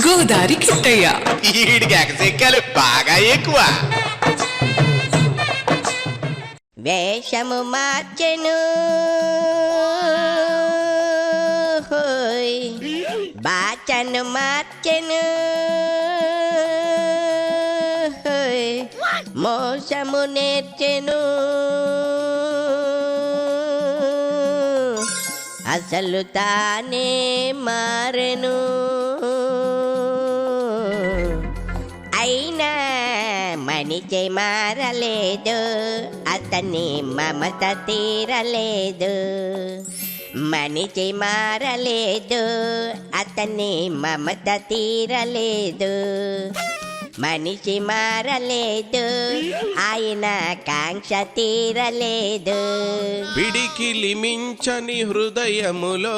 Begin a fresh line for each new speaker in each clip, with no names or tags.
గోదారి కిట్టయ్య.
ఈడికి ఎగసెక్కాలు బాగా ఎక్కువ.
వేషము మార్చెను బాచను మార్చెను మోసము నేర్చెను అసలు తానే మారెను అయినా మనిషి మారలేదు అతని మమత తీరలేదు మనిషి మారలేదు అతని మమత తీరలేదు మనిషి మారలేదు ఆయన కాంక్ష తీరలేదు
పిడికిలి మించని హృదయములో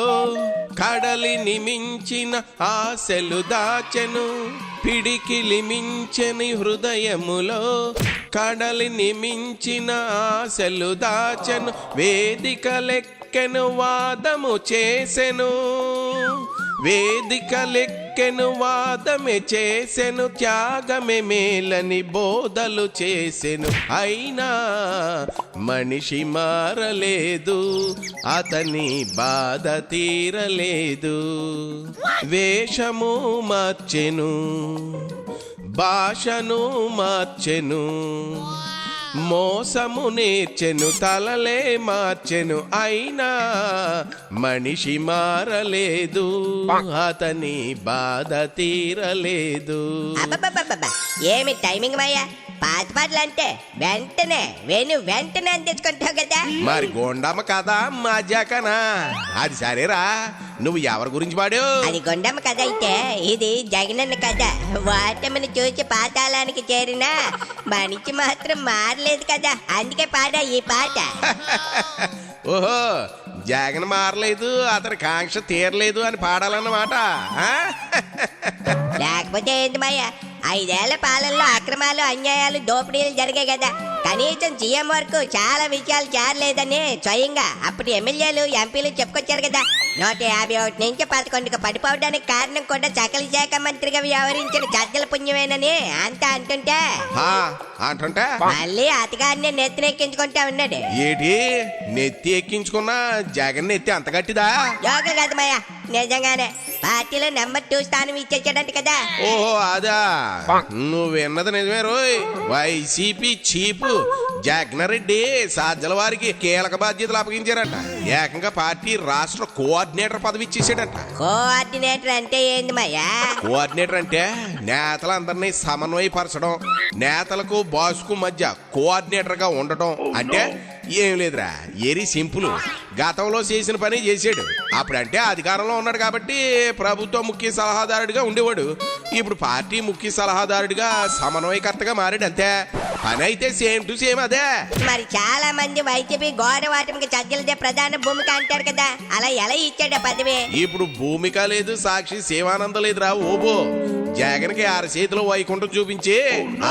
కడలిని మించిన ఆశలు దాచెను పిడికిలి మించని హృదయములో కడలిని మించిన ఆశలు దాచెను వేదిక లెక్కెను వాదము చేసెను వేదిక లెక్కెను వాదమే చేసెను త్యాగమే మేలని బోధలు చేసెను అయినా మనిషి మారలేదు అతని బాధ తీరలేదు వేషము మార్చెను భాషను మార్చెను మోసము నేర్చెను తలలే మార్చెను అయినా మనిషి మారలేదు అతని బాధ తీరలేదు.
ఏమి టైమింగ్ మాయా పాత పాటలు అంటే వెంటనే వెంటనే తెచ్చుకుంటావు కదా.
మరి గొండమ్మ కదా మజాకనా అది సరేరా నువ్వు ఎవరి గురించి పాడావు?
అది గొండమ్మ కథ అయితే ఇది జగనన్న కథ. వాటమ్మని చూసి పాతాళానికి చేరిన మనిషి మాత్రం మారలేదు కదా అందుకే పాడా ఈ పాట.
ఓహో జగన్ మారలేదు అతని కాంక్ష తీరలేదు అని పాడాలన్నమాట.
లేకపోతే ఏంటి మాయ 5 ఏళ్ల పాలనలో అక్రమాలు అన్యాయాలు దోపిడీలు జరిగాయి కదా. కనీసం సీఎం వరకు చాలా విషయాలు చేరలేదని స్వయంగా అప్పటి ఎమ్మెల్యేలు ఎంపీలు చెప్పుకొచ్చారు కదా. 151 నుంచి 11కు పడిపోవడానికి కారణం కూడా సకల శాఖ మంత్రిగా వ్యవహరించిన చర్చల పుణ్యమేనని అంతా అంటుంటే మళ్ళీ అతగారిని నెత్తినెక్కించుకుంటా ఉన్నాడు.
ఏంటి నెత్తి ఎక్కించుకున్నా జగన్ నెత్తి అంత గట్టిదా?
యోగ కాదు మాయా నిజంగానే పార్టీలో నెంబర్ 2 స్థానం ఇచ్చేసాడంట కదా.
ఓహో అదా నువ్వు విన్నది నిజమే రోయ్. వైసీపీ చీపు జగన్నారెడ్డి సాధ్యల వారికి కీలక బాధ్యతలు అప్పగించారంట. ఏకంగా పార్టీ రాష్ట్ర కోఆర్డినేటర్ పదవి ఇచ్చేసాడంట.
కోఆర్డినేటర్ అంటే ఏంది మాయా?
కోఆర్డినేటర్ అంటే నేతలందరినీ సమన్వయపరచడం నేతలకు బాసుకు మధ్య కోఆర్డినేటర్ గా ఉండటం అంటే ఏం లేదురా ఎరి సింపుల్. గతంలో చేసిన పని చేసాడు. అప్పుడంటే అధికారంలో ఉన్నాడు కాబట్టి ప్రభుత్వ ముఖ్య సలహాదారుడిగా ఉండేవాడు. ఇప్పుడు పార్టీ ముఖ్య సలహాదారుడిగా సమన్వయకర్తగా మారాడు అంతే. పని అయితే సేమ్ టు సేమ్ అదే.
మరి చాలా మంది వైసీపీ గౌరవాటమికి చర్చలదే ప్రధాన భూమిక అంటారు కదా, అలా ఎలా ఇచ్చాడు పదవి?
ఇప్పుడు భూమిక లేదు సాక్షి శివానందం లేదురా ఓబో. జగన్కి 6 చేతిలో వైకుంఠం చూపించి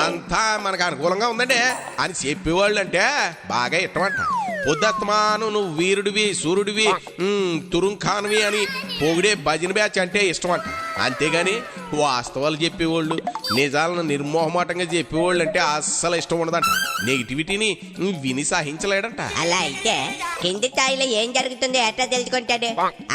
అంతా మనకు అనుకూలంగా ఉందండి అని చెప్పేవాళ్ళు అంటే బాగా ఇష్టమంట. పొద్దుమాను నువ్వు వీరుడివి సూర్యుడివి తురుంఖాన్వి అని పొగిడే భజన బ్యాచ్ అంటే ఇష్టమంట. అంతేగాని వాస్తవాలు చెప్పేవాళ్ళు నిజాలను నిర్మోహమాటంగా చెప్పేవాళ్ళు అంటే అస్సలు ఇష్టం ఉండదంట. నెగిటివిటీని విని సహించలేడంట.
అలా అయితే కింది స్థాయిలో ఏం జరుగుతుందో ఎట్లా తెలుసుకుంటాడు?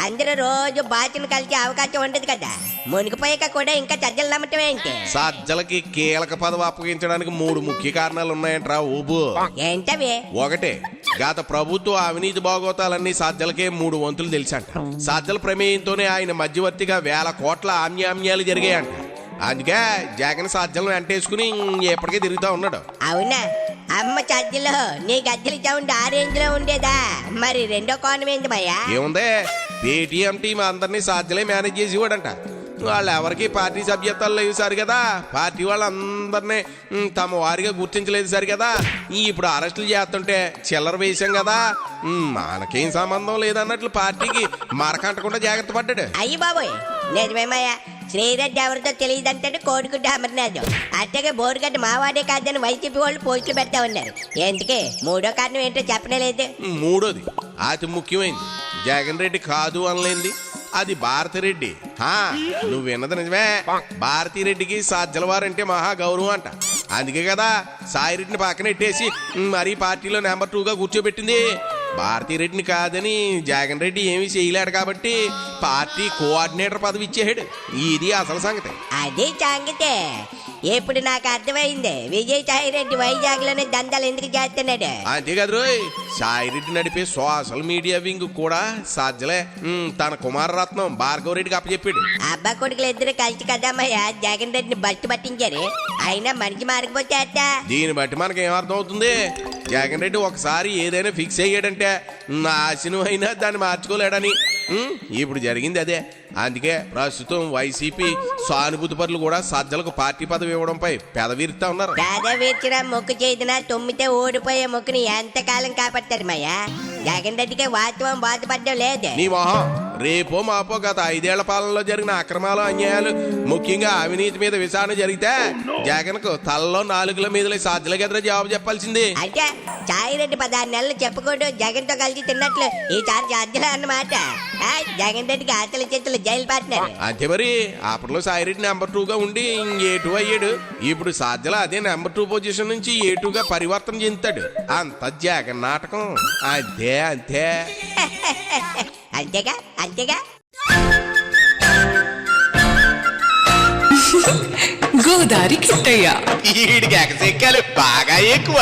అందరూ రోజు బాచును కలిసి అవకాశం ఉండదు కదా. మునిగిపోయాక కూడా ఇంకా సజ్జలు నమ్మటం ఏంటి?
సజ్జలకి కీలక పదవి అప్పగించడానికి 3 ముఖ్య కారణాలు ఉన్నాయంట్రా ఊబు.
ఏంటవి?
ఒకటే గత ప్రభుత్వ అవినీతి బాగోతాలన్నీ సజ్జలకే 3 వంతులు తెలుసంట. సజ్జల ప్రమేయంతోనే ఆయన మధ్యవర్తిగా 1000 కోట్ల ఆమ్యామ్యాలు జరిగాయంట. అందుకే జగన్ సజ్జలను వెంటేసుకుని ఎప్పటికీ తిరుగుతా ఉన్నాడు.
అవునా? అమ్మ సజ్జలో నీ గజ్జల సౌండ్ ఆ రేంజ్ లో ఉండేదా? మరి రెండో కోణం ఏంటి భయ్యా?
ఏముంది పేటీఎం టీం అందరినీ సజ్జలే మేనేజ్ చేసేవాడంట. వాళ్ళు ఎవరికి పార్టీ సభ్యత్వాలు లేవు సరి కదా. పార్టీ వాళ్ళందరినీ తమ వారిగా గుర్తించలేదు సరి కదా. ఇప్పుడు అరెస్టులు చేస్తుంటే చిల్లర వేసాం కదా, మనకేం సంబంధం లేదన్నట్లు పార్టీకి మరకంటకుండా జాగ్రత్త పడ్డాడు.
అయ్యి బాబోయ్ నిజమేమయ్యా. శ్రీరెడ్డి ఎవరితో తెలియదంటాడు కోడిగుడ్డ అమర్నాథ్. అట్టగే బోరుగడ్డ మావాడే కాదని వైసీపీ వాళ్ళు పోస్టులు పెడతా ఉన్నారు. ఎందుకే 3వ కారణం ఏంటో చెప్పనే లేదు.
3వది అతి ముఖ్యమైంది జగన్ రెడ్డి కాదు అనలేంది అది భారతిరెడ్డి. నువ్వు విన్నది నిజమే. భారతీరెడ్డికి సాధ్యలవారంటే మహా గౌరవం అంట. అందుకే కదా సాయిరెడ్డిని పక్కన ఎట్టేసి మరీ పార్టీలో నెంబర్ 2గా కూర్చోబెట్టింది. భారతీరెడ్డిని కాదని జగన్ రెడ్డి ఏమీ చేయలేడు కాబట్టి పార్టీ కోఆర్డినేటర్ పదవి ఇచ్చేసాడు. ఇది అసలు సంగతి.
అదే సంగతే. ఇప్పుడు నాకు అర్థమైంది విజయసాయి రెడ్డి వైజాగ్ లోనే దందాలు ఎందుకు చేస్తున్నాడు.
అంతేకాదు రోయ్, సాయిరెడ్డి నడిపే సోషల్ మీడియా వింగ్ కూడా సాధ్యలే తన కుమారరత్నం భార్గవ రెడ్డికి అప్పచెప్పాడు.
అబ్బా కొడుకులు ఇద్దరు కలిసి కదమ్మయ్య జగన్ రెడ్డిని బస్సు పట్టించారు. అయినా మనిషి మారకపోతే అట్ట.
దీన్ని బట్టి మనకి ఏమర్థం అవుతుంది, జగన్ రెడ్డి ఒకసారి ఏదైనా ఫిక్స్ అయ్యాడంటే నాశనం అయినా దాన్ని మార్చుకోలేడని. ఇప్పుడు జరిగింది అదే. అందుకే ప్రస్తుతం వైసీపీ సానుభూతి పరులు కూడా సజ్జలకు పార్టీ పదవి ఇవ్వడంపై పెదవిరుతా ఉన్నారు.
పెదవిర్చిన మొక్కు చేసిన తొమ్మితే ఓడిపోయే మొక్కుని ఎంతకాలం కాపాడతారు మయ్యా. జగన్ రెడ్డికి వాస్తవం బాధపడడం లేదు.
నీ మొహం, రేపో మాపో గత 5 ఏళ్ల పాలనలో జరిగిన అక్రమాలు అన్యాయాలు ముఖ్యంగా అవినీతి మీద విచారణ జరిగితే జగన్ కు తలలో 4 మీదలే సాధ్యలకి ఎదురు జవాబు చెప్పాల్సింది.
అంటే సాయిరెడ్డి 16 నెలలు చెప్పుకుంటూ జగన్ తో కలిసి తిన్నట్లు ఈసారి సాధ్యలే అన్నమాట. జగన్ రెడ్డికి ఆకలి చేతులు జైలు పార్ట్నర్.
అంతే మరి. అప్పట్లో సాయిరెడ్డి నెంబర్ 2గా ఉండి A2 అయ్యాడు. ఇప్పుడు సాధ్యల అదే నెంబర్ 2 పొజిషన్ నుంచి A2గా పరివర్తన చెందుతాడు. అంత జగన్ నాటకం. అంతే అంతే
అంతేగా అంతేగా.
గోదారి కిట్టయ్య
ఈడికి ఎగసెక్కాలు బాగా ఎక్కువ.